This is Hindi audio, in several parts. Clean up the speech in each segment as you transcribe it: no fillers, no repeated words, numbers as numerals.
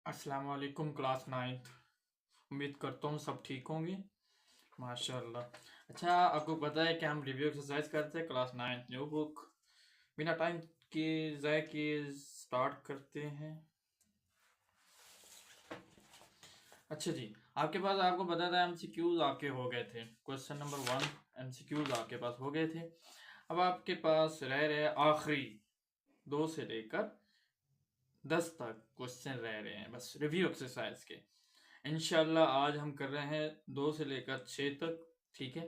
अस्सलाम वालेकुम क्लास नाइन्थ। उम्मीद करता हूँ सब ठीक होंगे माशाल्लाह। अच्छा, आपको पता है कि हम रिव्यू एक्सरसाइज करते हैं क्लास नाइन्थ न्यू बुक। बिना टाइम के ज़ाय के स्टार्ट करते हैं। अच्छा जी, आपके पास आपको पता था एमसीक्यूज आपके हो गए थे। क्वेश्चन नंबर 1 एमसीक्यूज आपके पास हो गए थे। अब आपके पास रह रहे आखिरी 2 से लेकर 10 तक क्वेश्चन रह रहे हैं बस रिव्यू एक्सरसाइज के। इंशाल्लाह आज हम कर रहे हैं 2 से लेकर 6 तक, ठीक है।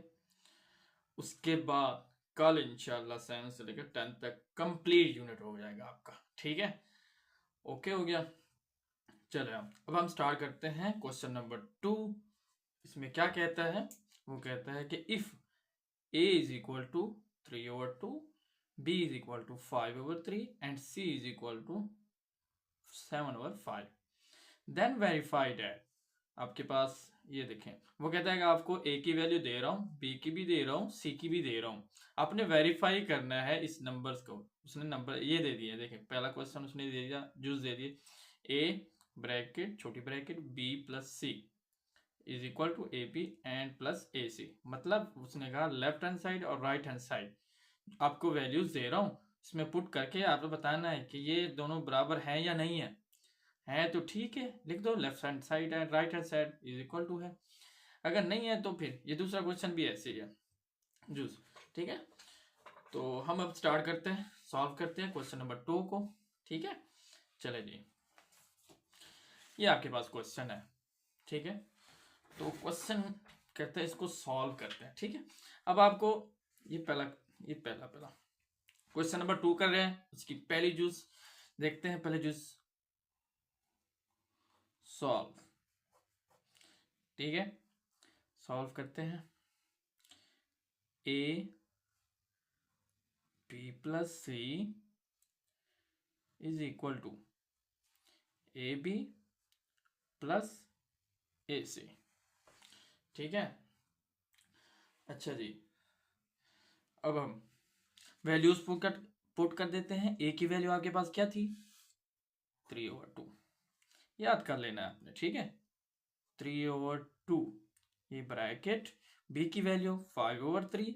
उसके बाद कल इंशाल्लाह 7 से लेकर 10 तक कंप्लीट यूनिट हो जाएगा आपका, ठीक है। ओके हो गया। चले अब हम स्टार्ट करते हैं क्वेश्चन नंबर 2। इसमें क्या कहता है? वो कहता है कि if a is equal to 3/2, b is equal to 5/3 and c is equal to 7/5, then verify that. आपके पास ये देखें, वो कहता है कि आपको ए की वैल्यू दे रहा हूँ, बी की भी दे रहा हूँ, सी की भी दे रहा हूँ। आपने वेरीफाई करना है इस नंबर्स को। उसने नंबर ये दे दिए, देखें पहला क्वेश्चन उसने दे दिया, जूस दे दिए ए ब्रैकेट छोटी ब्रैकेट B plus C is equal to A B and plus A C. मतलब उसने कहा लेफ्ट हैंड साइड और राइट हैंड साइड आपको वैल्यूज दे रहा हूँ, इसमें पुट करके आपको बताना है कि ये दोनों बराबर हैं या नहीं है तो ठीक है, लिख दो left hand side and right hand side is equal to है। अगर नहीं है तो फिर ये दूसरा क्वेश्चन भी ऐसे ही है जूस, ठीक है। तो हम अब स्टार्ट करते हैं, सॉल्व करते हैं क्वेश्चन नंबर 2 को, ठीक है। चले जी, ये आपके पास क्वेश्चन है, ठीक है। तो क्वेश्चन कहते हैं इसको सॉल्व करते हैं, ठीक है। अब आपको ये पहला क्वेश्चन नंबर 2 कर रहे हैं, उसकी पहली जूस देखते हैं। पहले जूस सॉल्व, ठीक है। सॉल्व करते हैं। A B plus C is equal to A B plus A C, ठीक है। अच्छा जी, अब हम वैल्यूज पुट कर देते हैं। ए की वैल्यू आपके पास क्या थी? 3/2, याद कर लेना है आपने, ठीक है। 3/2 ये ब्रैकेट, बी की वैल्यू 5/3,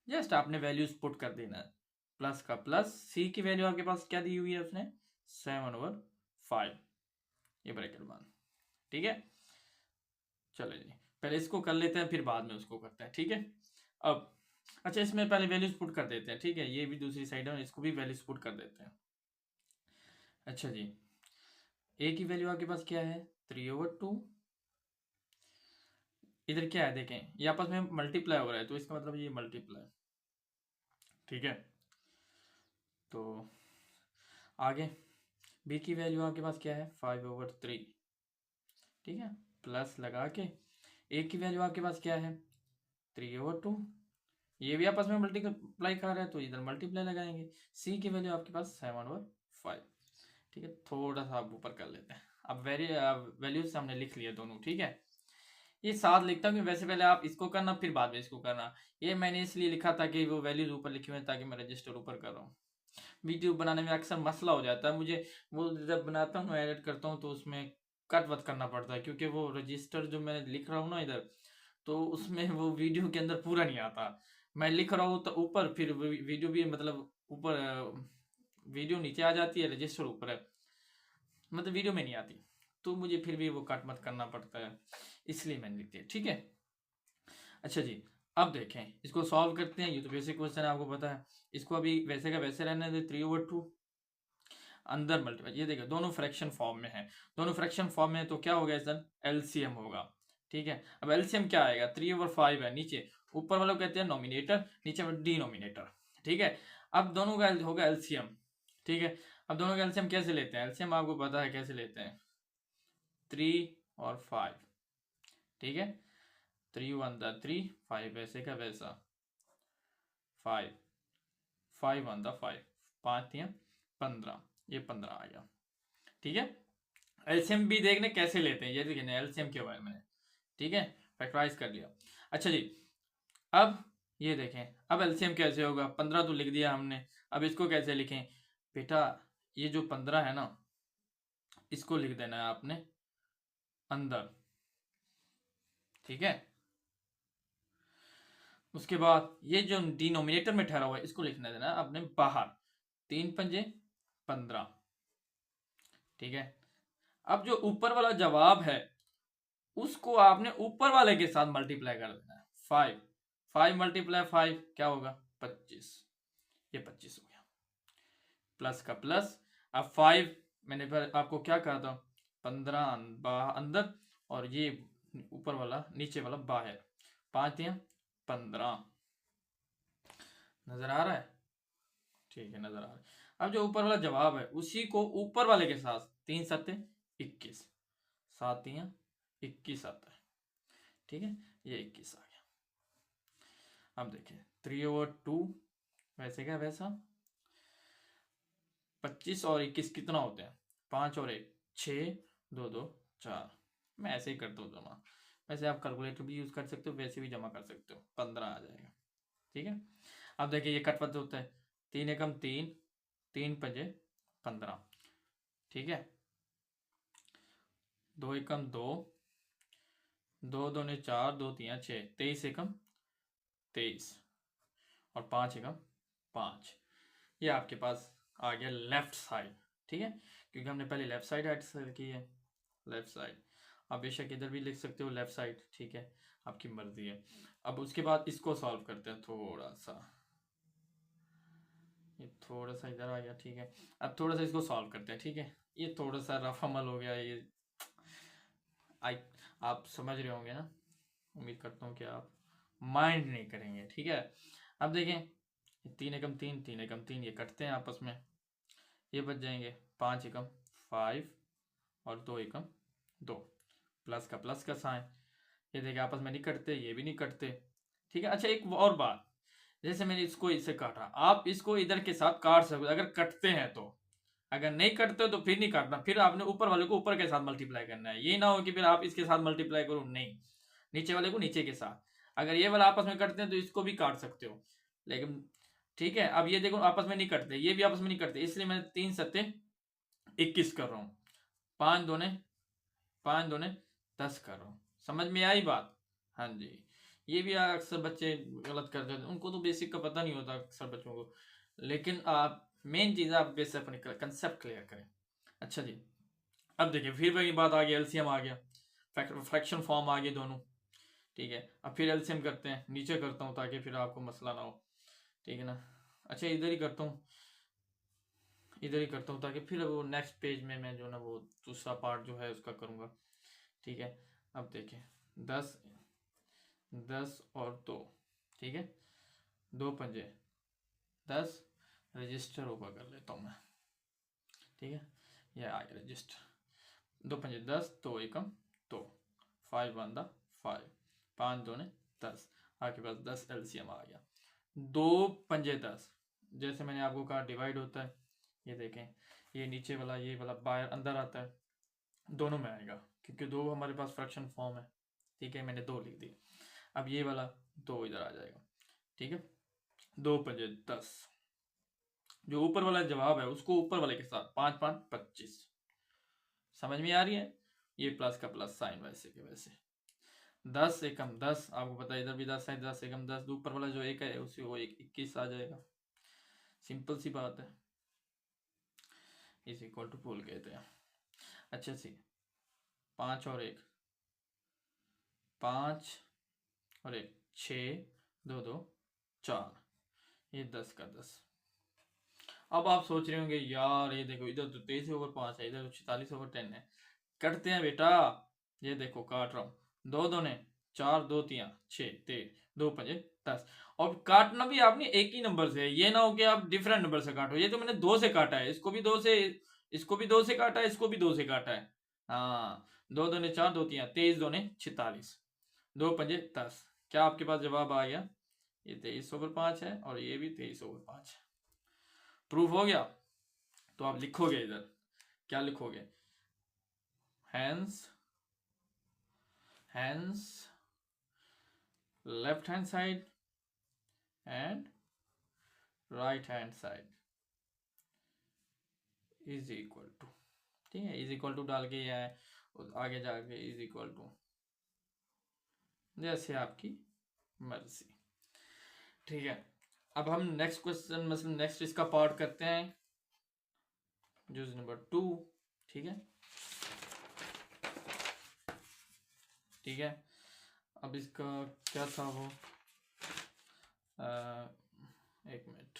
जस्ट आपने वैल्यूज पुट कर देना है, प्लस का प्लस। सी की वैल्यू आपके पास क्या दी हुई है उसने? 7/5, ये ब्रैकेट बंद, ठीक है। चलो जी, पहले इसको कर लेते हैं फिर बाद में उसको करते हैं, ठीक है। अब अच्छा, इसमें पहले वैल्यूज पुट कर देते हैं, ठीक है। ये भी दूसरी साइड है, इसको भी वैल्यूज पुट कर देते हैं। अच्छा जी, ए की वैल्यू आपके पास क्या है? 3/2। इधर क्या है देखें, ये आपस में मल्टीप्लाई हो रहा है तो इसका मतलब ये मल्टीप्लाई, ठीक है। तो आगे बी की वैल्यू आपके पास क्या है? 5/3, ठीक है। प्लस लगा के ए की वैल्यू आपके पास क्या है? 3/2, ये भी आपस में मल्टीप्लाई कर रहा है तो इधर मल्टीप्लाई लगाएंगे। सी की वैल्यू आपके पास 7/5, ठीक है। थोड़ा सा आप ऊपर कर लेते हैं। अब वैल्यूज हमने लिख लिया दोनों, ठीक है। ये साथ लिखता हूँ कि वैसे पहले आप इसको करना फिर बाद में इसको करना। ये मैंने इसलिए लिखा था कि वो वैल्यूज ऊपर लिखे हुए ताकि मैं रजिस्टर ऊपर कर रहा हूँ। वीडियो बनाने में अक्सर मसला हो जाता है मुझे, वो जब बनाता हूँ एडिट करता हूँ तो उसमें कट वट करना पड़ता है, क्योंकि वो रजिस्टर जो मैं लिख रहा हूँ ना इधर, तो उसमें वो वीडियो के अंदर पूरा नहीं आता। मैं लिख रहा हूँ तो ऊपर, फिर वीडियो भी मतलब ऊपर, वीडियो नीचे आ जाती है, रजिस्टर ऊपर है, मतलब वीडियो में नहीं आती। तो मुझे फिर भी वो कट मत करना पड़ता है, इसलिए मैंने लिख दिया, ठीक है। अच्छा जी, अब देखें इसको सॉल्व करते हैं। ये तो बेसिक क्वेश्चन है, आपको पता है। इसको अभी वैसे का वैसे रहने दे, 3/2 अंदर मल्टीप्लाई। ये देखो दोनों फ्रैक्शन फॉर्म में है, दोनों फ्रैक्शन फॉर्म में है तो क्या होगा इधर? एलसीएम होगा, ठीक है। अब एलसीएम क्या आएगा? 3/5 है नीचे, ऊपर वालों कहते हैं नॉमिनेटर, नीचे डिनोमिनेटर, ठीक है। अब दोनों का होगा एलसीएम, ठीक है। अब दोनों का एलसीएम कैसे लेते हैं? एलसीएम आपको पता है कैसे लेते हैं, 3 और 5, ठीक है। 3 × 1 = 3, 5 वैसे का वैसा, 5 5 × 1 = 5, 5 × 3 = 15, ये 15 आ गया, ठीक है। एलसीएम भी देखने कैसे लेते हैं, ये देखिए एलसीएम के बारे में, ठीक है। फैक्टराइज कर लिया। अच्छा जी, अब ये देखें, अब एलसीएम कैसे होगा? 15 तो लिख दिया हमने, अब इसको कैसे लिखें बेटा? ये जो 15 है ना, इसको लिख देना है आपने अंदर, ठीक है। उसके बाद ये जो डिनोमिनेटर में ठहरा हुआ है इसको लिखना देना है आपने बाहर, 3×5 = 15, ठीक है। अब जो ऊपर वाला जवाब है उसको आपने ऊपर वाले के साथ मल्टीप्लाई कर देना है, 5 5 × 5 क्या होगा 25, ये 25 हो गया, प्लस का प्लस। अब 5 मैंने आपको क्या कहा था, 15 अंदर और ये ऊपर वाला नीचे वाला बाहर, 5 × 15, नजर आ रहा है, ठीक है नजर आ रहा है। अब जो ऊपर वाला जवाब है उसी को ऊपर वाले के साथ 3×7 = 21, 7 × 21 आता है, ठीक है, ये 21 आ गया। अब देखिए 3/2 वैसे क्या वैसा, 25 और 21 कितना होते हैं, 5 और 1 6, 2 2 4, मैं ऐसे ही करता हूँ जमा, वैसे आप कैलकुलेटर भी यूज कर सकते हो, वैसे भी जमा कर सकते हो, 15 आ जाएगा, ठीक है। अब देखिए ये कटवत होता है, 3 एकम 3, 3×5 = 15, ठीक है, 2 एकम 2, 2 दूने 4, 2 3 6, 23 एकम 23 और 5 एकम 5, ये आपके पास आ गया लेफ्ट साइड, ठीक है, क्योंकि हमने पहले लेफ्ट साइड ऐड की है, लेफ्ट साइड। आप बेशक इधर भी लिख सकते हो लेफ्ट साइड, ठीक है, आपकी मर्जी है। अब उसके बाद इसको सॉल्व करते हैं थोड़ा सा, ये थोड़ा सा इधर आ गया, ठीक है। अब थोड़ा सा इसको सॉल्व करते हैं, ठीक है, ये थोड़ा सा रफ अमल हो गया, ये आई आप समझ रहे होंगे ना, उम्मीद करता हूँ कि आप माइंड नहीं करेंगे, ठीक है। अब देखें 3 एकम 3, 3 एकम 3 ये कटते हैं आपस में, ये बच जाएंगे 5 एकम 5 और 2 एकम 2, प्लस का प्लस का साइन, ये देखिए आपस में नहीं कटते, ये भी नहीं कटते, ठीक है। अच्छा एक और बात, जैसे मैंने इसको इससे काटा, आप इसको इधर के साथ काट सकते अगर कटते हैं तो, अगर नहीं कटते तो फिर नहीं काटना, फिर आपने ऊपर वाले को ऊपर के साथ मल्टीप्लाई करना है, ये ना हो कि फिर आप इसके साथ मल्टीप्लाई करो, नहीं, नीचे वाले को नीचे के साथ, अगर ये वाला आपस में कटते हैं तो इसको भी काट सकते हो, लेकिन ठीक है। अब ये देखो आपस में नहीं कटते, ये भी आपस में नहीं कटते, इसलिए मैंने 3×7 = 21 कर रहा हूँ, 5 दूने 10 कर रहा हूँ, समझ में आई बात, हाँ जी। ये भी अक्सर बच्चे गलत कर देते हैं, उनको तो बेसिक का पता नहीं होता अक्सर बच्चों को, लेकिन आप मेन चीज़ आप बेसिक अपने कंसेप्ट क्लियर करें। अच्छा जी, अब देखिए फिर वही बात आ गई, एलसीएम आ गया, फ्रैक्शन फॉर्म आ गए दोनों, ठीक है। अब फिर एलसीएम करते हैं, नीचे करता हूँ ताकि फिर आपको मसला ना हो, ठीक है ना। अच्छा इधर ही करता हूँ, इधर ही करता हूँ ताकि फिर वो नेक्स्ट पेज में मैं जो ना वो दूसरा पार्ट जो है उसका करूँगा, ठीक है। अब देखिए 10 10 और 2, ठीक है, 2×5 = 10, रजिस्टर ऊपर कर लेता हूँ मैं, ठीक है, यह आ गया रजिस्टर, 2×5 = 10, 2 एकम 2, 5 1 5, 5 दूने 10, आपके पास 10 एलसीएम आ गया, 2×5 = 10, जैसे मैंने आपको कहा डिवाइड होता है, ये देखें ये नीचे वाला ये वाला बाहर अंदर आता है, दोनों में आएगा क्योंकि दो हमारे पास फ्रैक्शन फॉर्म है, ठीक है, मैंने 2 लिख दी, अब ये वाला 2 इधर आ जाएगा, ठीक है, 2×5 = 10, जो ऊपर वाला जवाब है उसको ऊपर वाले के साथ 5 5 25, समझ में आ रही है, ये प्लस का प्लस साइन वैसे के वैसे, 10 एकम 10 आपको पता है, इधर भी 10 है, 10 एकम 10, ऊपर वाला जो एक है उसी वो 21 आ जाएगा, सिंपल सी बात है, इज इक्वल टू पुल कहते हैं। अच्छा सी 5 और 1 5 और 1 6, 2 2 4, ये 10 का 10। अब आप सोच रहे होंगे यार ये देखो इधर तो 23/5 है, इधर तो 46/10 है, कटते हैं बेटा, ये देखो काट रहा हूँ, 2 दूने 4, 2 3 6 13, 2×5 = 10, और काटना भी आपने एक ही नंबर से, ये ना हो कि आप डिफरेंट नंबर से काटो, ये तो मैंने 2 से काटा है, इसको भी 2 से, इसको भी 2 से काटा है, इसको भी 2 से काटा है, हाँ 2 दूने 4, 2 3 23 दूने 46, 2×5 = 10, क्या आपके पास जवाब आ गया, ये 23/5 है और ये भी 23/5 है, प्रूफ हो गया। तो आप लिखोगे इधर क्या लिखोगे, hence left hand side and right hand side is equal to, ठीक है, इज इक्वल टू डाल के या है, आगे जाके इज इक्वल टू, जैसे आपकी मर्जी। ठीक है, अब हम नेक्स्ट क्वेश्चन मतलब नेक्स्ट इसका पार्ट करते हैं, जो नंबर 2। ठीक है, ठीक है, अब इसका क्या था वो, एक मिनट।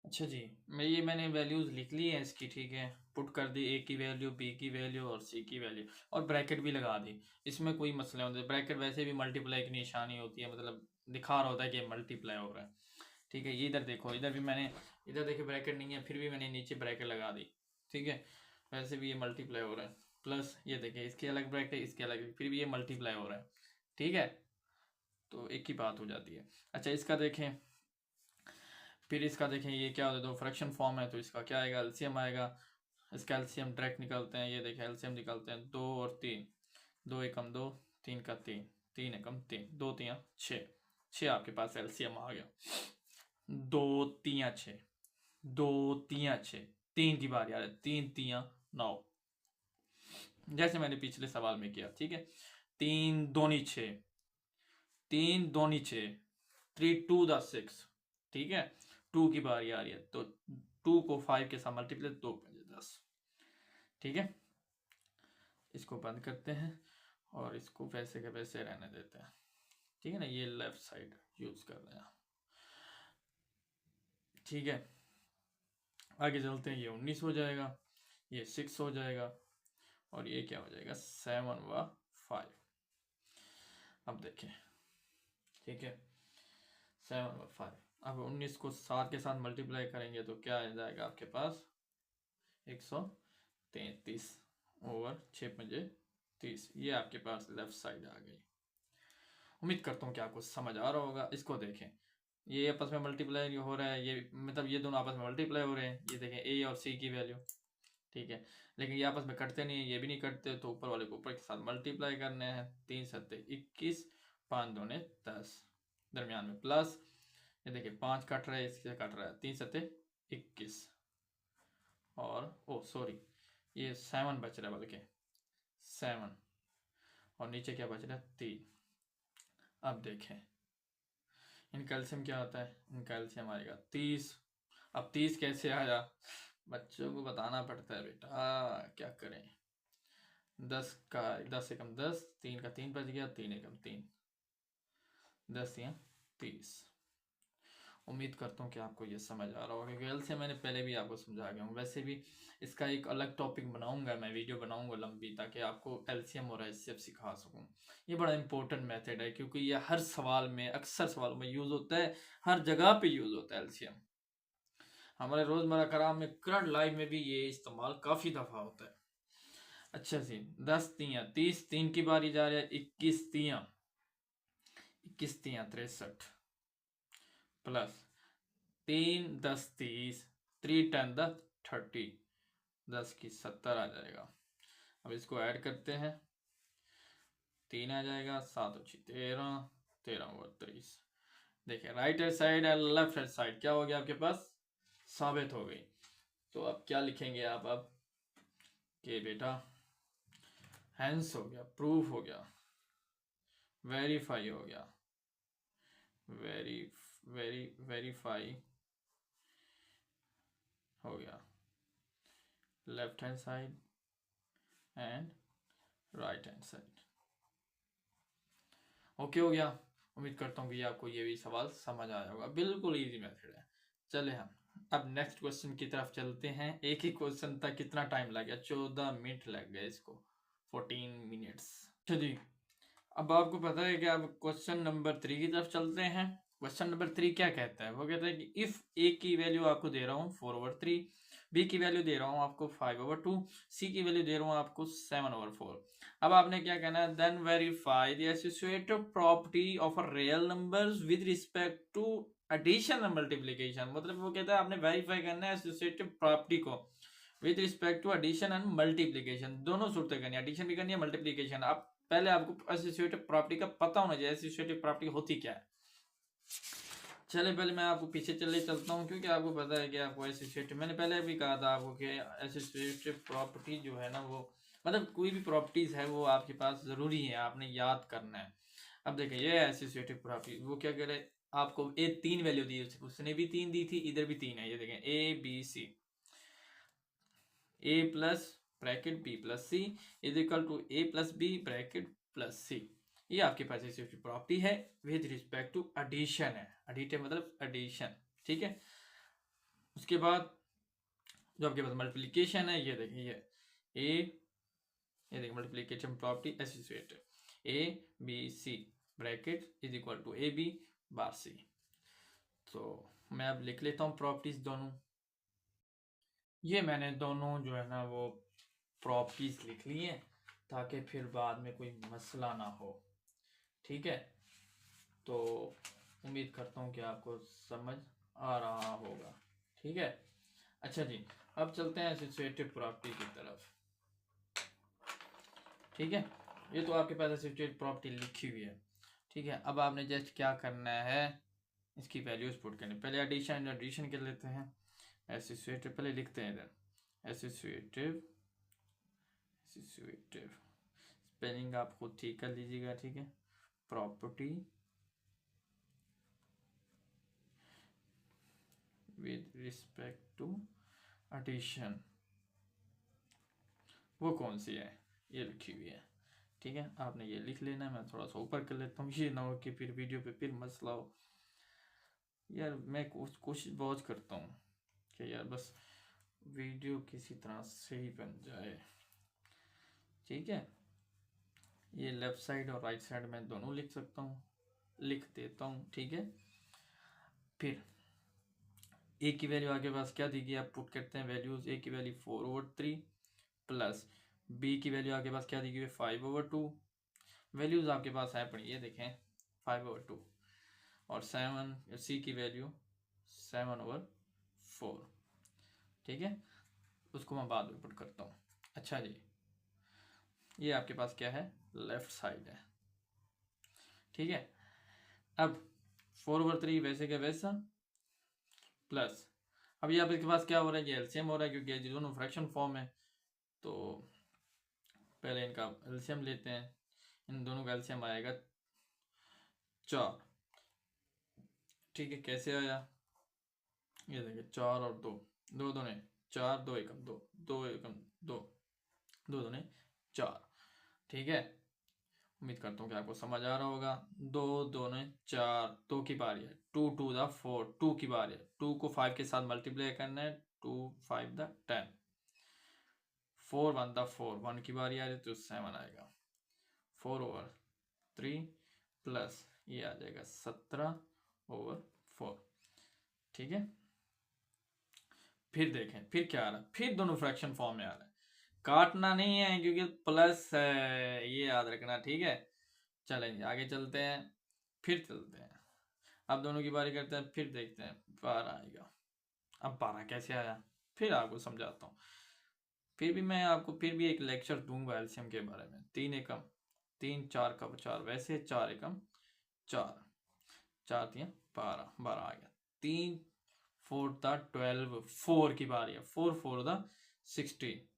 अच्छा जी, मैंने वैल्यूज लिख ली है इसकी। ठीक है, पुट कर दी, ए की वैल्यू, बी की वैल्यू और सी की वैल्यू, और ब्रैकेट भी लगा दी। इसमें कोई मसला होता है, ब्रैकेट वैसे भी मल्टीप्लाई की निशानी होती है, मतलब दिखा रहा होता है कि मल्टीप्लाई हो रहा है। ठीक है, ये इधर देखो, इधर भी मैंने, इधर देखिए ब्रैकेट नहीं है, फिर भी मैंने नीचे ब्रैकेट लगा दी। ठीक है, वैसे भी ये मल्टीप्लाई हो रहा है, प्लस ये देखिए इसके अलग ब्रैकेट, इसके अलग, फिर भी ये मल्टीप्लाई हो रहा है। ठीक है, तो एक ही बात हो जाती है। अच्छा, इसका देखें, फिर इसका देखें, ये क्या होता है, तो फ्रैक्शन फॉर्म है, तो इसका क्या आएगा, एलसीएम आएगा। इसका एलसीएम डायरेक्ट निकालते हैं, ये देखें एलसीएम निकालते हैं, 2 और 3, 2 एकम 2, 3 का 3, 3 एकम 3, 2 3 6, 6 आपके पास एलसीएम आ गया। 2 3 6, 2 3 6, 3 की बारी आ रही है, 3 3 9, जैसे मैंने पिछले सवाल में किया। ठीक है, 3 दूनी 6, 3 दूनी 6, 3 2 6। ठीक है, 2 की बारी आ रही है, तो 2 को 5 के साथ मल्टीप्लाई, 2 5 10। ठीक है, इसको बंद करते हैं और इसको वैसे के वैसे रहने देते हैं। ठीक है ना, ये लेफ्ट साइड यूज कर रहे हैं। ठीक है, आगे चलते हैं, ये 19 हो जाएगा, ये 6 हो जाएगा, और ये क्या हो जाएगा, 7 व 5। अब देखें, ठीक है, 7 व 5, अब 19 को 7 के साथ मल्टीप्लाई करेंगे तो क्या आ जाएगा आपके पास, 133 ओवर 6 5 30। ये आपके पास लेफ्ट साइड आ गई। उम्मीद करता हूँ कि आपको समझ आ रहा होगा। इसको देखें, ये आपस में मल्टीप्लाई हो रहा है, ये मतलब ये दोनों आपस में मल्टीप्लाई हो रहे हैं। ये देखें ए और सी की वैल्यू, ठीक है, लेकिन ये आपस में कटते नहीं है, ये भी नहीं कटते, तो ऊपर वाले को ऊपर के साथ मल्टीप्लाई करने हैं। 3 7 21, 5 2 10, दरमियान में प्लस, ये देखिए 5 कट रहा है, इससे कट रहा है, 3 7 21, और ओ सॉरी, ये 7 बच रहा है, बल्कि 7, और नीचे क्या बच रहा है, 3। अब देखें इनका एलसीएम क्या आता है, इनका एलसीएम आएगा 30। अब 30 कैसे आया, बच्चों को बताना पड़ता है बेटा, क्या करें। 10 का 10 एकम 10, 3 का 3 बच गया, 3 एकम 3, 10 या 30। उम्मीद करता हूँ कि आपको ये समझ आ रहा होगा, क्योंकि एलसीएम मैंने पहले भी आपको समझा गया हूँ। वैसे भी इसका एक अलग टॉपिक बनाऊंगा, मैं वीडियो बनाऊंगा लंबी, ताकि आपको एलसीएम और एचसीएफ सिखा सकूँ। ये बड़ा इंपॉर्टेंट मेथड है, क्योंकि ये हर सवाल में, अक्सर सवालों में यूज़ होता है, हर जगह पे यूज़ होता है एलसीएम। हमारे रोज़मर्रा कराम में, करंट लाइफ में भी ये इस्तेमाल काफ़ी दफ़ा होता है। अच्छा जी, 10 तियाँ 30, 3 की बारी जा रहा है, 21 तियाँ 63, प्लस 3 10 30, 3 10 30, 10 की 70 आ जाएगा। अब इसको ऐड करते हैं, 3 आ जाएगा, 7 अच्छी 13, 13 और 30। देखिए राइट हैंड साइड और लेफ्ट हैंड साइड क्या हो गया आपके पास, साबित हो गई। तो अब क्या लिखेंगे आप, अब कि बेटा हैंस हो गया, प्रूफ हो गया, वेरीफाई हो गया, वेरीफाई हो गया, left hand side and right hand side. Okay हो गया। उम्मीद करता हूँ कि आपको ये भी सवाल समझ आया होगा, बिल्कुल इजी मेथड है। चले हम अब नेक्स्ट क्वेश्चन की तरफ चलते हैं। एक ही क्वेश्चन था, कितना टाइम लग गया, 14 मिनट लग गए इसको, 14 मिनट्स। चलिए अब आपको पता है कि अब क्वेश्चन नंबर 3 की तरफ चलते हैं। क्वेश्चन नंबर 3 क्या कहता है, वो कहता है कि इफ ए की वैल्यू आपको दे रहा हूँ 4/3, बी की वैल्यू दे रहा हूँ आपको 5/2, सी की वैल्यू दे रहा हूँ आपको 7/4। अब आपने क्या कहना है, then verify the associative property of a real numbers with respect to addition and multiplication. मतलब वो कहता है आपने वेरीफाई करना है एसोसिएटिव प्रॉपर्टी को with respect to addition and multiplication, दोनों सूरतें करनी है, एडिशन भी करनी है, मल्टीप्लिकेशन। अब पहले आपको एसोसिएटिव प्रॉपर्टी का पता होना चाहिए, एसोसिएटिव प्रॉपर्टी होती क्या है। चले पहले मैं आपको पीछे चले चलता हूँ, क्योंकि आपको पता है कि आपको एसोसिएटिव, मैंने पहले भी कहा था आपको कि एसोसिएटिव प्रॉपर्टी जो है ना, वो मतलब कोई भी प्रॉपर्टीज है वो आपके पास ज़रूरी है, आपने याद करना है। अब देखिए ये एसोसिएटिव प्रॉपर्टी, वो क्या करे, आपको ए 3 वैल्यू दी, उसने भी 3 दी थी, इधर भी 3 है, ये देखें A B C, A plus bracket B plus C is equal to A plus B bracket plus C. ये आपके पास एसोसिएटिव प्रॉपर्टी है विद रिस्पेक्ट टू एडिशन है, एडिटिव मतलब एडिशन, ठीक है। उसके बाद जो आपके पास मल्टीप्लिकेशन है, ये देखिए ये देखिए multiplication property associative A B C bracket is equal to A B bar C. तो मैं अब लिख लेता हूँ प्रॉपर्टीज दोनों। ये मैंने दोनों जो है ना वो प्रॉपर्टीज लिख ली हैं, ताकि फिर बाद में कोई मसला ना हो, ठीक है। तो उम्मीद करता हूँ कि आपको समझ आ रहा होगा, ठीक है। अच्छा जी, अब चलते हैं एसोसिएटिव प्रॉपर्टी की तरफ, ठीक है। ये तो आपके पास एसोसिएटिव प्रॉपर्टी लिखी हुई है, ठीक है। अब आपने जस्ट क्या करना है, इसकी वैल्यूज पुट करनी, पहले एडिशन कर लेते हैं। एसोसिएटिव पहले लिखते हैं इधर, एसोसिएटिव स्पेलिंग आप खुद ठीक कर लीजिएगा, ठीक है। Property with respect to addition, वो कौन सी है, ये लिखी हुई है, ठीक है। आपने ये लिख लेना है, मैं थोड़ा सा ऊपर कर लेता हूँ, ये ना हो कि फिर वीडियो पे फिर मसला हो। यार मैं कोशिश बहुत करता हूँ कि यार बस वीडियो किसी तरह से ही बन जाए, ठीक है। ये लेफ्ट साइड और राइट साइड में दोनों लिख सकता हूँ, लिख देता हूँ, ठीक है। फिर ए की वैल्यू आपके पास क्या दी गई, आप पुट करते हैं वैल्यूज। ए की वैल्यू 4/3 प्लस बी की वैल्यू आपके पास क्या दी गई है 5/2। वैल्यूज आपके पास है पड़ी, ये देखें 5/2 और 7, सी की वैल्यू 7/4, ठीक है। उसको मैं बाद में पुट करता हूँ। अच्छा जी, ये आपके पास क्या है, लेफ्ट साइड है, ठीक है। अब 4/3 वैसे का वैसा प्लस, अब ये आपके पास क्या हो रहा है, ये एलसीएम हो रहा है, क्योंकि ये दोनों फ्रैक्शन फॉर्म है। तो पहले इनका एलसीएम लेते हैं, इन दोनों का एलसीएम आएगा 4, ठीक है। कैसे आया, ये देखिए 4 और 2, 2 दूने 4, 2 एकम 2, 2 एकम 2, 2 दूने 4, ठीक है। उम्मीद करता हूँ कि आपको समझ आ रहा होगा। 2 दूने 4, 2 की बारी है, 2 2 द 4, 2 की बारी है, 2 को 5 के साथ मल्टीप्लाई करना है, 2 5 द 10, 4 1 द 4, 1 की बारी आ रही है तो 7 आएगा, 4/3 प्लस ये आ जाएगा 17/4, ठीक है। फिर देखें फिर क्या आ रहा है, फिर दोनों फ्रैक्शन फॉर्म में आ रहा है, काटना नहीं है क्योंकि प्लस है, ये याद रखना, ठीक है। चलेंगे आगे चलते हैं, फिर चलते हैं, अब दोनों की बारी करते हैं, फिर देखते हैं 12 आएगा। अब 12 कैसे आया, फिर आपको समझाता हूँ। फिर भी मैं आपको फिर भी एक लेक्चर दूंगा एलसीएम के बारे में। 3 एकम 3, 4 का 4, वैसे 4 एकम 4, 4 3 12, 12 आ गया। 3 4 था 12, 4 की बारी है, 4 4 था 16,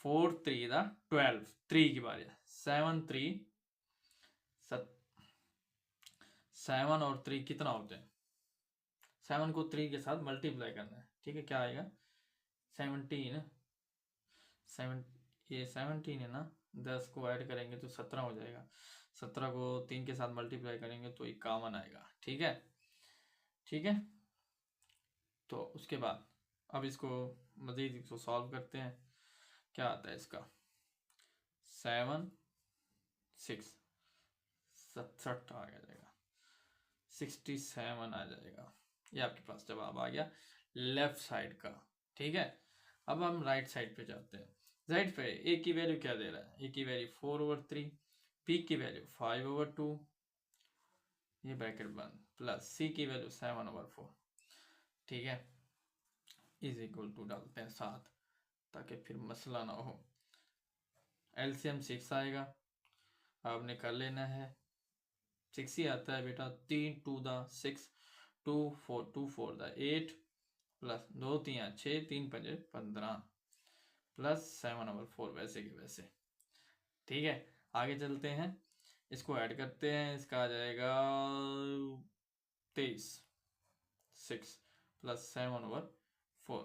4 3 था 12, 3 की बारी है, 7 3 7 और 3 कितना होते हैं, 7 को 3 के साथ मल्टीप्लाई करना है, ठीक है। क्या आएगा 17, 7 ये 17 है ना, 10 को ऐड करेंगे तो 17 हो जाएगा, 17 को 3 के साथ मल्टीप्लाई करेंगे तो 51 आएगा, ठीक है, ठीक है। तो उसके बाद अब इसको मज़ीद इसको सॉल्व करते हैं, क्या आता है इसका 7 6 67 आ जाएगा, 67 आ जाएगा, ये आपके पास जवाब आ गया लेफ्ट साइड का, ठीक है। अब हम राइट साइड पे जाते हैं। राइट पे ए की वैल्यू क्या दे रहा है, ए की वैल्यू 4/3, बी की वैल्यू 5/2, ये ब्रैकेट बंद, प्लस सी की वैल्यू 7/4, ठीक है, इज इक्वल टू डालते हैं 7, ताकि फिर मसला ना हो। एलसीएम 6 आएगा, आपने कर लेना है 6 ही आता है बेटा। 3 2 द 6, 2 4 द 8 प्लस 2 3 6, 3 5 15 प्लस 7/4 वैसे के वैसे। ठीक है, आगे चलते हैं, इसको ऐड करते हैं, इसका आ जाएगा 23, 6 प्लस 7/4।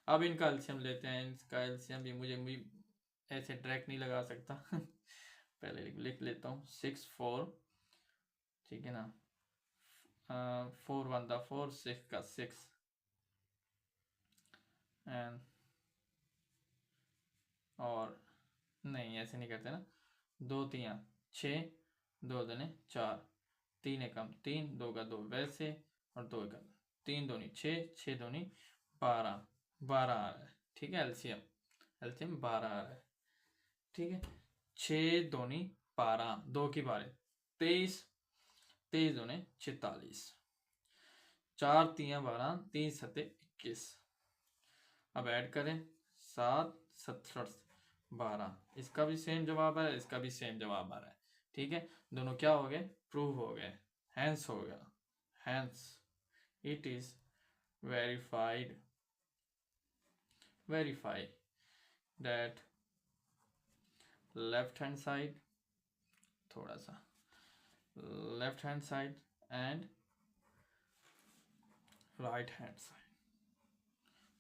अब इनका एलसीएम लेते हैं, इसका एलसीएम भी मुझे ऐसे डायरेक्ट नहीं लगा सकता पहले लिख लेता हूँ 6 4, ठीक है ना, 4 1 द 4, 6 का 6 एंड और नहीं ऐसे नहीं करते ना, 2 3 6, 2 दूने 4, 3 एकम 3, 2 का 2 वैसे और 2 एकम 3 दूनी 6, 6 दूनी 12, 12 आ रहा है। ठीक है, एलसीएम 12 आ रहा है। ठीक है, 6 दूनी 12, 2 की 12 23, 23 दूने 46, 4 3 12, 3 7 21। अब ऐड करें 7 7 12, इसका भी सेम जवाब है, इसका भी सेम जवाब आ रहा है। ठीक है, दोनों क्या हो गए, प्रूव हो गए, हैंस हो गया, hence it is verified that left hand side, थोड़ा सा left hand side and right hand side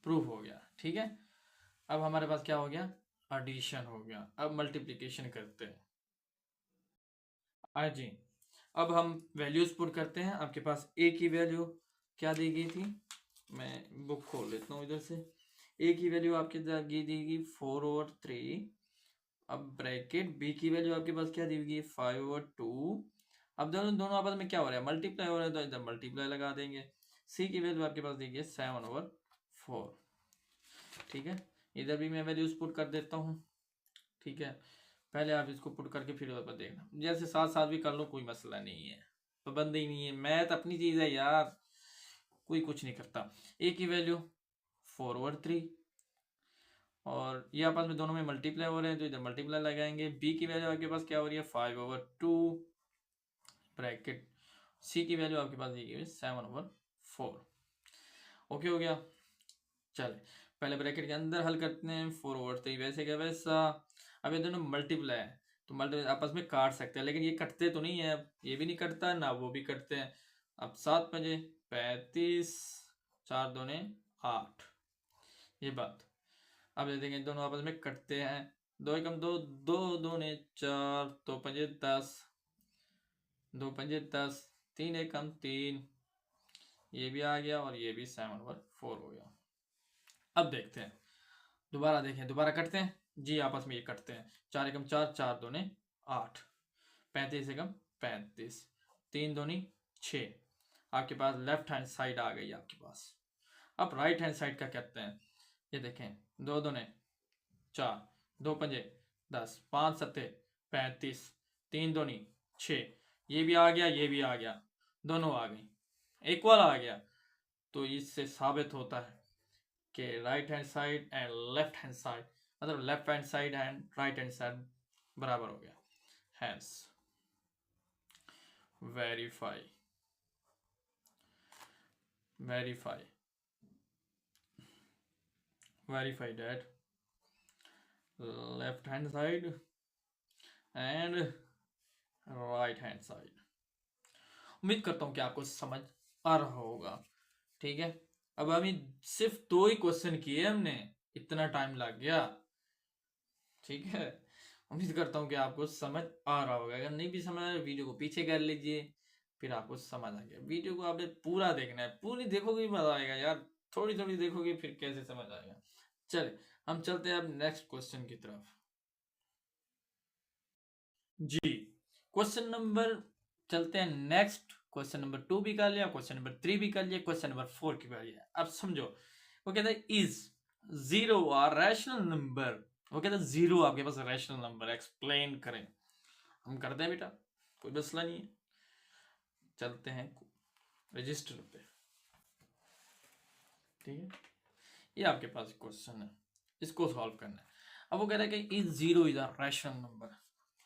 prove हो गया। ठीक है, अब हमारे पास क्या हो गया, एडिशन हो गया। अब मल्टीप्लिकेशन करते हैं। जी, अब हम वैल्यूज पुट करते हैं। आपके पास ए की वैल्यू क्या दी गई थी, मैं बुक खोल लेता हूँ इधर से। ए की वैल्यू आपके दी गई 4/3। अब ब्रैकेट बी की वैल्यू आपके पास क्या दी गई 5/2। अब दोनों आपस में क्या हो रहा है, मल्टीप्लाई हो रहा है, तो इधर मल्टीप्लाई लगा देंगे। सी की वैल्यू आपके पास दी गई 7/4। ठीक है, इधर भी मैं वैल्यूज पुट कर देता हूँ। ठीक है, पहले आप इसको पुट करके फिर ऊपर देखना, जैसे साथ साथ भी कर लो, कोई मसला नहीं है, पाबंदी ही नहीं है, मैथ अपनी चीज है यार, कोई कुछ नहीं करता। ए की वैल्यू 4/3 और ये आपस में दोनों में मल्टीप्लाई हो रहे हैं, तो इधर मल्टीप्लाई लगाएंगे। बी की वैल्यू आपके पास क्या हो रही है 5/2 ब्रैकेट, सी की वैल्यू आपके पास दी गई 7/4। ओके हो गया, चले पहले ब्रैकेट के अंदर हल करते हैं। 4/3 वैसे क्या वैसा। अब ये दोनों मल्टीप्लाई है, तो मल्टीप्लाई आपस में काट सकते हैं, लेकिन ये कटते तो नहीं है, ये भी नहीं कटता ना वो भी कटते हैं। अब 7 5 35, 4 दूने 8, ये बात। अब ये देखें दोनों आपस में कटते हैं, 2 एकम 2, 2 दूने 4, 2 5 10, 2 5 10, 3 एकम 3, ये भी आ गया और ये भी 7/4 हो गया। अब देखते हैं, दोबारा देखें, दोबारा कटते हैं जी, आपस में ये कटते हैं। 4 एकम 4, 4 दूने 8, 35 एकम 35, 3 दूनी 6। आपके पास लेफ्ट हैंड साइड आ गई आपके पास। अब राइट हैंड साइड का कहते हैं, ये देखें 2 दूने 4, 2 पंजे 10, 5 7 35, 3 दूनी 6, ये भी आ गया, ये भी आ गया, दोनों आ गई, इक्वल आ गया। तो इससे साबित होता है कि right hand side and left hand side, मतलब left hand side and right hand side बराबर हो गया। Hence verify that left hand side and right hand side. उम्मीद करता हूं कि आपको समझ आ रहा होगा। ठीक है, अब अभी सिर्फ 2 ही क्वेश्चन किए हमने, इतना टाइम लग गया। ठीक है, उम्मीद करता हूँ कि आपको समझ आ रहा होगा। अगर नहीं भी समझ आया वीडियो को पीछे कर लीजिए, फिर आपको समझ आ गया। वीडियो को आपने पूरा देखना है, पूरी देखोगे मजा आएगा यार, थोड़ी थोड़ी देखोगे फिर कैसे समझ आएगा। चले हम चलते हैं अब नेक्स्ट क्वेश्चन की तरफ। जी, क्वेश्चन नंबर, चलते हैं नेक्स्ट। क्वेश्चन नंबर 2 भी कर लिया, क्वेश्चन नंबर 3 भी कर लिया, क्वेश्चन नंबर 4 की कर लिया। अब समझो, वो कहता है इज 0 आ रैशनल नंबर। वो कहता है 0 आपके पास रैशनल नंबर, एक्सप्लेन करें। हम करते हैं बेटा, कोई मसला नहीं है। चलते हैं रजिस्टर पे। ठीक है, ये आपके पास क्वेश्चन है, इसको सॉल्व करना है। अब वो कह रहा है कि is 0 is a rational number.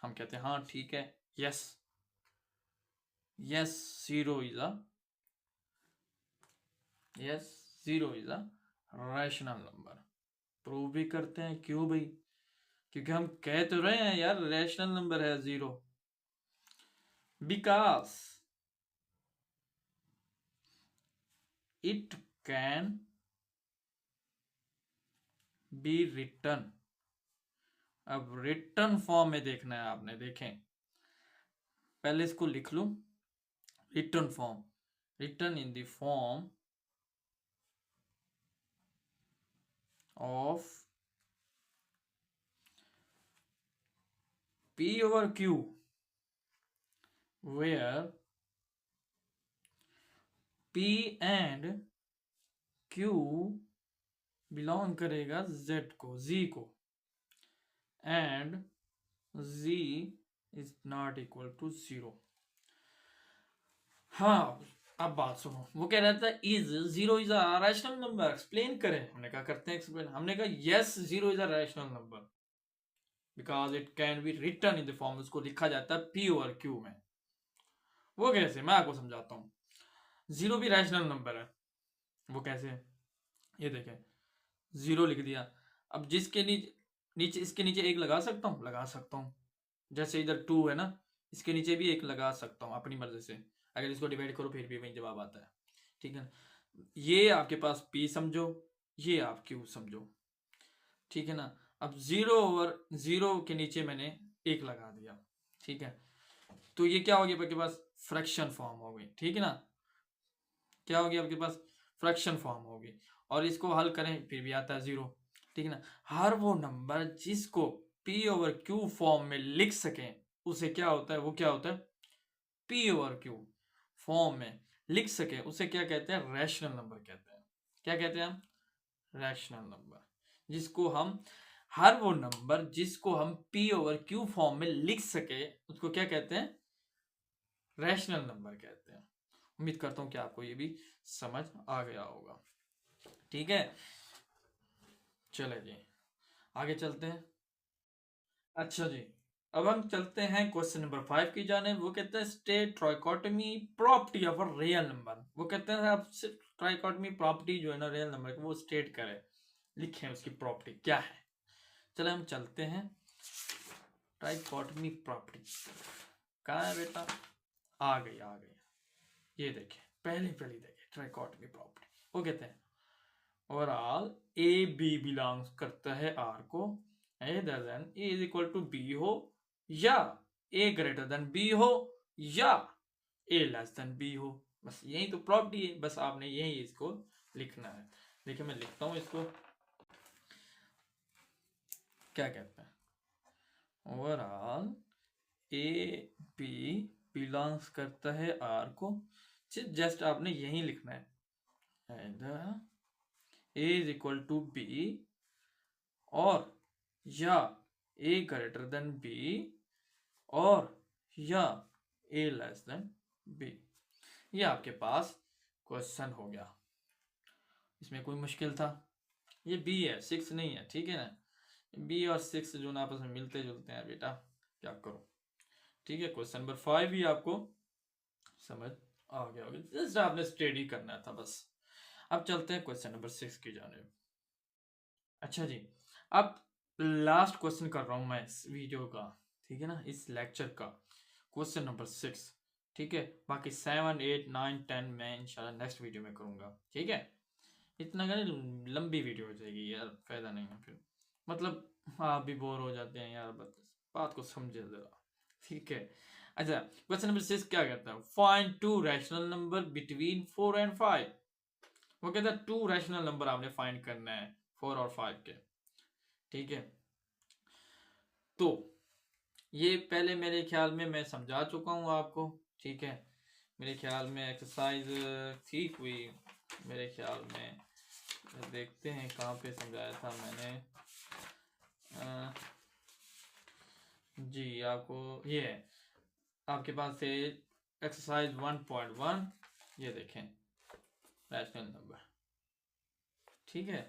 हम कहते हैं हाँ ठीक है, yes yes zero is a yes zero is a rational number. Prove भी करते हैं, क्यों भाई? क्योंकि हम कह तो रहे हैं यार रैशनल नंबर है zero, because it can be written. अब रिटर्न फॉर्म में देखना है आपने, देखें पहले इसको लिख लूं, written form, written in the form of P over Q where P and Q belong करेगा Z को, Z को, and Z is not equal to zero. हाँ अब बात सुनो, वो कह रहा था is zero is a rational number, explain करें। हमने कहा करते हैं एक्सप्लेन। हमने कहा yes zero is a rational number because it can be return in the form, उसको लिखा जाता है P और Q में। वो कैसे, मैं आपको समझाता हूँ। जीरो भी रैशनल नंबर है, वो कैसे? ये देखें, जीरो लिख दिया, अब जिसके नीचे नीचे इसके नीचे एक लगा सकता हूँ, लगा सकता हूँ। जैसे इधर टू है ना, इसके नीचे भी एक लगा सकता हूँ अपनी मर्जी से। अगर इसको डिवाइड करो फिर भी वही जवाब आता है, ठीक है। ये आपके पास P समझो, ये आप Q समझो, ठीक है ना। अब जीरो ओवर जीरो के नीचे मैंने एक लगा दिया, ठीक है। तो ये क्या हो गया आपके पास? फ्रैक्शन फॉर्म हो गई, ठीक है ना। क्या हो गया आपके पास? फ्रैक्शन फॉर्म होगी। और इसको हल करें फिर भी आता है जीरो, ठीक है ना। हर वो नंबर जिसको P ओवर Q फॉर्म में लिख सकें उसे क्या होता है? वो क्या होता है? P ओवर Q फॉर्म में लिख सके उसे क्या कहते हैं? रैशनल नंबर कहते हैं। क्या कहते हैं हम? Rational number. जिसको हम हर वो नंबर जिसको हम P ओवर Q फॉर्म में लिख सके उसको क्या कहते हैं? रैशनल नंबर कहते हैं। उम्मीद करता हूं कि आपको ये भी समझ आ गया होगा, ठीक है। चले जी आगे चलते हैं। अच्छा जी, अब हम चलते हैं क्वेश्चन नंबर 5 की जाने। वो कहते हैं state trichotomy property of a real number. वो कहते हैं आप ट्राइकोटमी प्रॉपर्टी जो है ना रियल नंबर की, वो स्टेट करें, लिखें उसकी प्रॉपर्टी क्या है। चले हम चलते हैं ट्राइकोटमी प्रॉपर्टी। कहाँ है बेटा? आ गई आ गई, ये देखें पहली देखें ट्राइकोटमी प्रॉपर्टी। वो कहते हैं ओवरऑल ए बी बिलोंग्स करता है आर को, either than A is equal to B हो या A ग्रेटर देन B हो या A लेस देन B हो। बस यही तो प्रॉपर्टी है, बस आपने यही इसको लिखना है। देखिए मैं लिखता हूं इसको, क्या कहते हैं? ओवरऑल ए बी बिलोंग्स करता है आर को, जस्ट आपने यही लिखना है, A is equal to B और या A ग्रेटर देन B और या A लेस देन B। ये आपके पास क्वेश्चन हो गया। इसमें कोई मुश्किल था? ये B है, 6 नहीं है, ठीक है ना। B और 6 जो ना आपस में मिलते जुलते हैं बेटा, क्या करो, ठीक है। क्वेश्चन नंबर 5 भी आपको समझ आ गया होगा, जस्ट आपने स्टडी करना था बस। अब चलते हैं क्वेश्चन नंबर 6 की जाने। अच्छा जी, अब लास्ट क्वेश्चन कर रहा हूं मैं इस वीडियो का, ठीक है ना, इस लेक्चर का, क्वेश्चन नंबर 6, ठीक है। बाकी 7 8 9 10 मैं इंशाल्लाह नेक्स्ट वीडियो में करूंगा, ठीक है। इतना कहने लंबी वीडियो हो जाएगी यार, फायदा नहीं है फिर, मतलब आप भी बोर हो जाते हैं यार, बात को समझे जरा, ठीक है। अच्छा क्वेश्चन नंबर 6 क्या कहता है? Find two rational number between 4 and 5। वो कहता है टू रैशनल नंबर आपने फाइंड करना है 4 और 5 के, ठीक है। तो ये पहले मेरे ख्याल में मैं समझा चुका हूँ आपको, ठीक है। मेरे ख्याल में एक्सरसाइज थी कोई, मेरे ख्याल में, देखते हैं कहाँ पे समझाया था मैंने। जी आपको ये है, आपके पास है एक्सरसाइज 1.1, ये देखें रैशनल नंबर, ठीक है।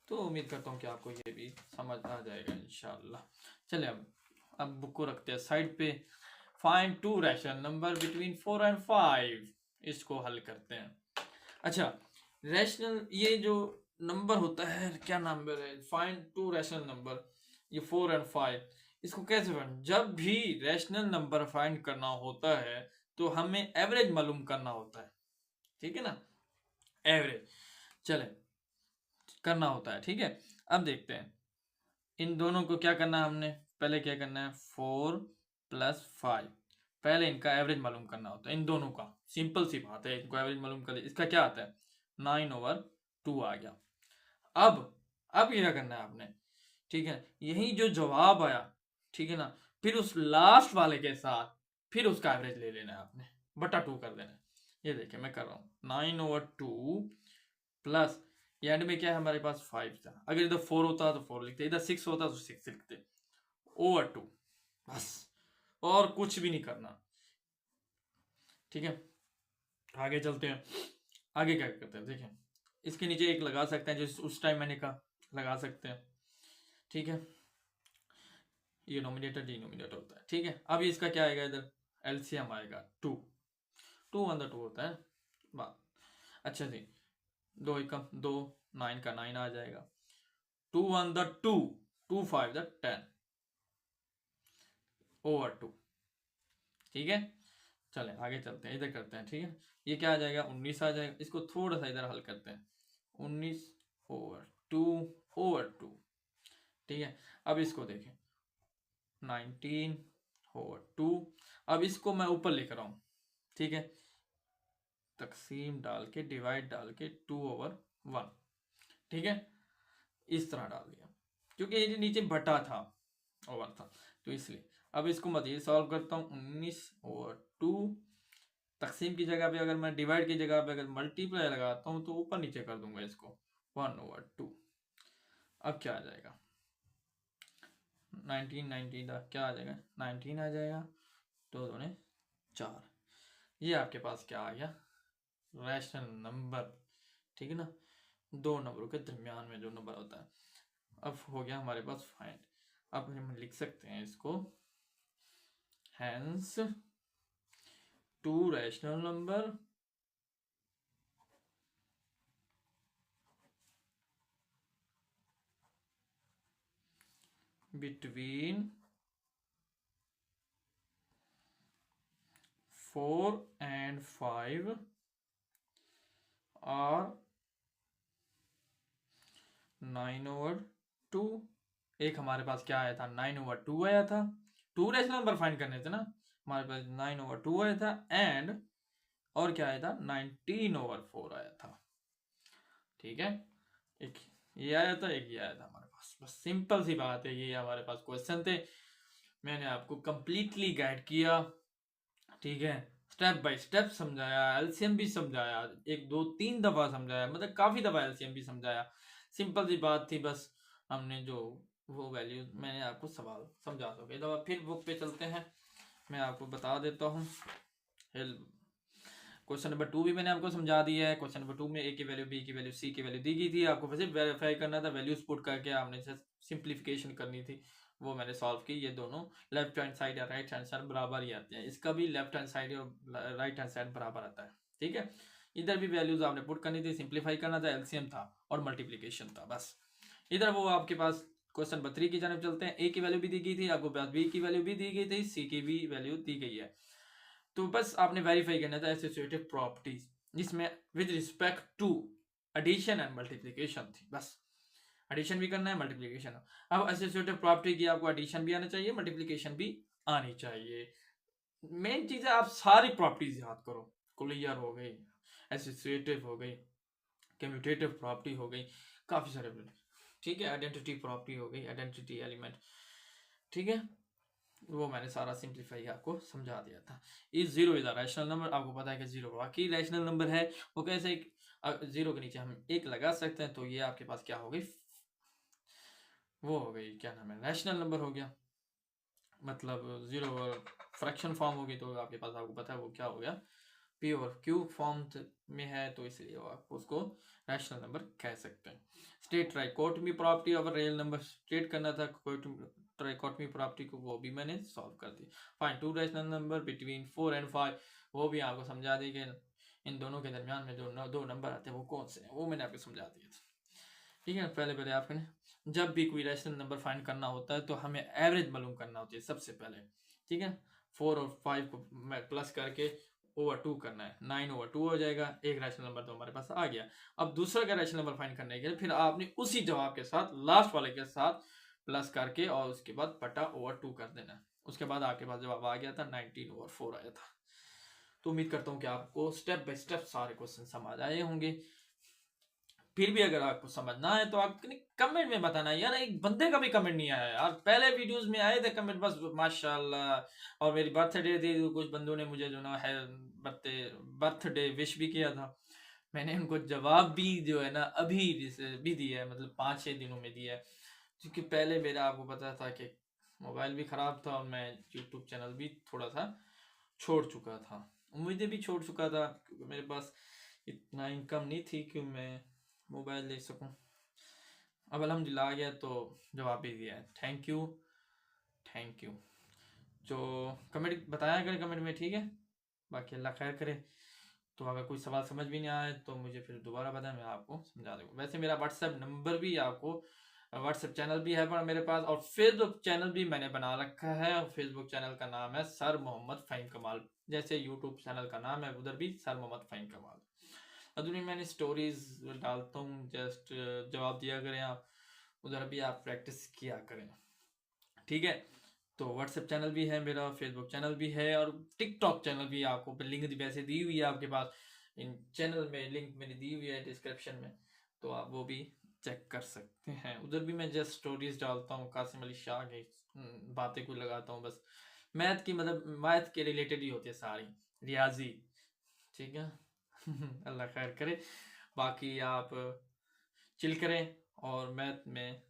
तो उम्मीद करता हूँ कि आपको ये भी समझ आ जाएगा इंशाल्लाह। चले अब बुक को रखते हैं साइड पे। Find two rational number between 4 and 5। इसको हल करते हैं। अच्छा, रैशनल ये जो नंबर होता है, क्या नंबर है, फाइंड टू रैशनल नंबर, ये 4 एंड 5, इसको कैसे फाइंड, जब भी रैशनल नंबर फाइंड करना होता है तो हमें एवरेज मालूम करना होता है, ठीक है ना, एवरेज चले करना होता है, ठीक है। अब देखते हैं इन दोनों को क्या करना है, हमने पहले क्या करना है, 4 + 5, पहले इनका एवरेज मालूम करना होता है इन दोनों का, सिंपल सी बात है, इनको एवरेज मालूम कर, इसका क्या आता है 9/2 आ गया। अब क्या करना है आपने, ठीक है, यही जो जवाब आया, ठीक है ना, फिर उस लास्ट वाले के साथ फिर उसका एवरेज ले लेना है आपने, बटा 2 कर देना है। ये देखिए मैं कर रहा हूँ 9/2 प्लस ये एंड में क्या है हमारे पास 5 था, अगर इधर 4 होता तो 4 लिखते, इधर 6 होता तो 6 लिखते, /2, बस, और कुछ भी नहीं करना, ठीक है। आगे चलते हैं, आगे क्या करते हैं, देखिए इसके नीचे एक लगा सकते हैं, जो उस टाइम मैंने कहा लगा सकते हैं, ठीक है, ये नोमिनेटर डिनोमिनेटर होता है, ठीक है। अब इसका क्या आएगा, इधर एलसीएम आएगा 2 होता है बात। अच्छा जी, 2 × 2 9 का 9 आ जाएगा, 2 2 5 10/2, ठीक है। चले आगे चलते हैं, इधर करते हैं, ठीक है। ये क्या आ जाएगा 19 आ जाएगा, इसको थोड़ा सा इधर हल करते हैं, 19/2, ठीक है। अब इसको देखें 19/2, अब इसको मैं ऊपर लेकर आऊं, ठीक है, तकसीम डाल के डिवाइड डाल के 2/1, ठीक है, इस तरह डाल दिया, क्योंकि ये नीचे बटा था ओवर था तो इसलिए। अब इसको मजीद सॉल्व करता हूँ, 19/2 तकसीम की जगह पे अगर मैं डिवाइड की जगह पे अगर मल्टीप्लाई लगाता हूँ तो ऊपर नीचे कर दूंगा इसको 1/2। अब क्या आ जाएगा 19 क्या आ जाएगा 19 आ जाएगा, 2 दूने 4, ये आपके पास क्या आ गया रैशनल नंबर, ठीक है ना, दो नंबरों के दरमियान में जो नंबर होता है। अब हो गया हमारे पास फाइंड, अब हम लिख सकते हैं इसको, hence two rational number between 4 and 5 are 9/2। एक हमारे पास क्या आया था 9/2 आया था, 2 रैशनल नंबर फाइंड करने थे ना, हमारे पास 9/2 आया था, एंड और क्या आया था 19/4 आया था, ठीक है। एक ये आया था, एक ये आया था हमारे पास, बस सिंपल सी बात है, ये हमारे पास क्वेश्चन थे, मैंने आपको कंप्लीटली गाइड किया, ठीक है, स्टेप बाय स्टेप समझाया, एलसीएम भी समझाया, 1 2 3 दफा समझाया, मतलब काफी दफा एलसीएम भी समझाया, सिंपल सी बात थी, बस हमने जो वो वैल्यू मैंने आपको सवाल समझा दोगे। तो फिर बुक पे चलते हैं, मैं आपको बता देता हूँ, क्वेश्चन नंबर 2 भी मैंने आपको समझा दिया है। क्वेश्चन नंबर 2 में ए की वैल्यू, बी की वैल्यू, सी की वैल्यू दी गई थी, आपको फिर वेरीफाई करना था, वैल्यूज पुट करके आपने सिंप्लीफिकेशन करनी थी, वो मैंने सॉल्व की। ये दोनों लेफ्ट हैंड साइड या राइट हैंड साइड बराबर ही आते हैं, इसका भी लेफ्ट हैंड साइड और राइट हैंड साइड बराबर आता है, ठीक है। इधर भी वैल्यूज आपने पुट करनी थी, सिंप्लीफाई करना था, एलसीएम था और मल्टीप्लीकेशन था, बस। इधर वो आपके पास क्वेश्चन नंबर 3 की जानब चलते हैं, ए की वैल्यू भी दी गई थी, आपको पास बी की वैल्यू भी दी गई थी, सी की भी वैल्यू दी गई है, तो बस आपने वेरीफाई करना था एसोसिएटिव प्रॉपर्टीज, जिसमें with respect to addition and multiplication थी, बस एडिशन भी करना है, मल्टीप्लिकेशन। अब एसोसिएटिव प्रॉपर्टी की आपको एडिशन भी आना चाहिए, मल्टीप्लिकेशन भी आनी चाहिए। मेन चीज है आप सारी प्रॉपर्टीज याद करो, कुलियर हो गई, एसोसिएटिव हो गई, कम्यूटेटिव प्रॉपर्टी हो गई, काफी सारे, ठीक है, आइडेंटिटी प्रॉपर्टी हो गई, आइडेंटिटी एलिमेंट, ठीक है, वो मैंने सारा सिंप्लीफाई आपको समझा दिया था। इस zero is a rational number, आपको पता है कि जीरो वाकई रैशनल नंबर है, वो कैसे जीरो के नीचे हम एक लगा सकते हैं, तो ये आपके पास क्या हो गई, वो हो गई, क्या नाम है, रैशनल नंबर हो गया, मतलब जीरो फ्रैक्शन फॉर्म होगी, तो आपके पास आपको पता है वो क्या हो गया, पी और क्यू फॉर्म में है, तो इसलिए आप उसको रैशनल नंबर कह सकते हैं। स्टेट राइट कोट में property of real number state करना था, कोट ट्राइकोटमी प्रॉपर्टी को वो भी मैंने सॉल्व कर दी। Find two rational number between 4 and 5, वो भी आपको समझा दी कि इन दोनों के दरमियान में जो दो नंबर आते हैं वो कौन से हैं, वो मैंने आपको समझा दिया था। ठीक है, पहले आपने जब भी कोई रैशनल नंबर फाइंड करना होता है तो हमें एवरेज मालूम करना होती है सबसे पहले। ठीक है, 4 और 5 को प्लस करके ओवर 2 करना है, 9/2 हो जाएगा, एक रैशनल नंबर तो हमारे पास आ गया। अब दूसरा का रैशनल नंबर फाइंड करने के लिए फिर आपने उसी जवाब के साथ लास्ट वाले के साथ प्लस करके और उसके बाद बटा ओवर 2 कर देना। उसके बाद आपके पास जवाब आ गया था 19/4 आया था। तो उम्मीद करता हूँ कि आपको स्टेप बाय स्टेप सारे क्वेश्चन समझ आए होंगे। फिर भी अगर आपको समझना है तो आप कमेंट में बताना यार, एक बंदे का भी कमेंट नहीं आया यार। पहले वीडियोस में आए थे कमेंट बस माशाल्लाह, और मेरी बर्थडे थी तो कुछ बंदों ने मुझे जो ना है बर्थडे विश भी किया था, मैंने उनको जवाब भी जो है ना अभी भी दिया है, मतलब 5-6 दिनों में दिया है। क्योंकि पहले मेरा आपको पता था कि मोबाइल भी ख़राब था और मैं यूट्यूब चैनल भी थोड़ा सा छोड़ चुका था, उम्मीदें भी छोड़ चुका था, क्योंकि मेरे पास इतना इनकम नहीं थी कि मैं मोबाइल ले सकूं। अब अल्हम्दुलिल्लाह आ गया तो जवाब भी दिया है। Thank you. जो कमेंट बताया करें कमेंट में, ठीक है। बाकी अल्लाह खैर करे। तो अगर कोई सवाल समझ भी नहीं आए तो मुझे फिर दोबारा बताएं, मैं आपको समझा दूंगा। वैसे मेरा व्हाट्सएप नंबर भी आपको, व्हाट्सएप चैनल भी है पर मेरे पास, और फेसबुक चैनल भी मैंने बना रखा है। और फेसबुक चैनल का नाम है सर मोहम्मद फ़हीम कमाल, जैसे यूट्यूब चैनल का नाम है उधर भी सर मोहम्मद फ़हीम कमाल। अदर में मैंने स्टोरीज डालता हूँ, जस्ट जवाब दिया करें आप, उधर भी आप प्रैक्टिस किया करें, ठीक है। तो व्हाट्सएप चैनल भी है मेरा, फेसबुक चैनल भी है, और टिकटॉक चैनल भी आपको लिंक वैसे दी हुई है आपके पास, इन चैनल में लिंक मैंने दी हुई है डिस्क्रिप्शन में, तो आप वो भी चेक कर सकते हैं। उधर भी मैं जस्ट स्टोरीज डालता हूँ, कासिम अली शाह की बातें को लगाता हूँ, बस मैथ की, मतलब मैथ के रिलेटेड ही होती है सारी, रियाजी, ठीक है। अल्लाह खैर करे। बाकी आप चिल करें और मैथ में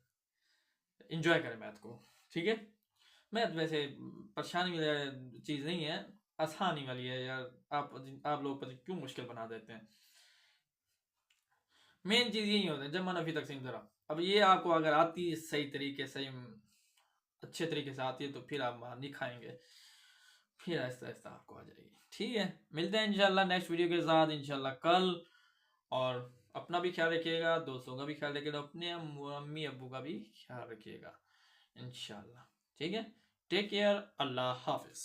इंजॉय करें मैथ को, ठीक है। मैथ वैसे परेशानी वाली चीज़ नहीं है, आसानी वाली है यार। आप लोग पता क्यों मुश्किल बना देते हैं। मेन चीज़ यही होता है जब मन अभी तक सही तरह, अब ये आपको अगर आती है सही तरीके से, अच्छे तरीके से आती है तो फिर आप मार नहीं खाएंगे, फिर आहिस्ता आहिस्ता आपको आ जाएगी, ठीक है। मिलते हैं इंशाल्लाह नेक्स्ट वीडियो के साथ इंशाल्लाह कल। और अपना भी ख्याल रखिएगा, दोस्तों का भी ख्याल रखिएगा, अपने अम्मी अब्बू का भी ख्याल रखिएगा इंशाल्लाह, ठीक है। टेक केयर, अल्लाह हाफिज़।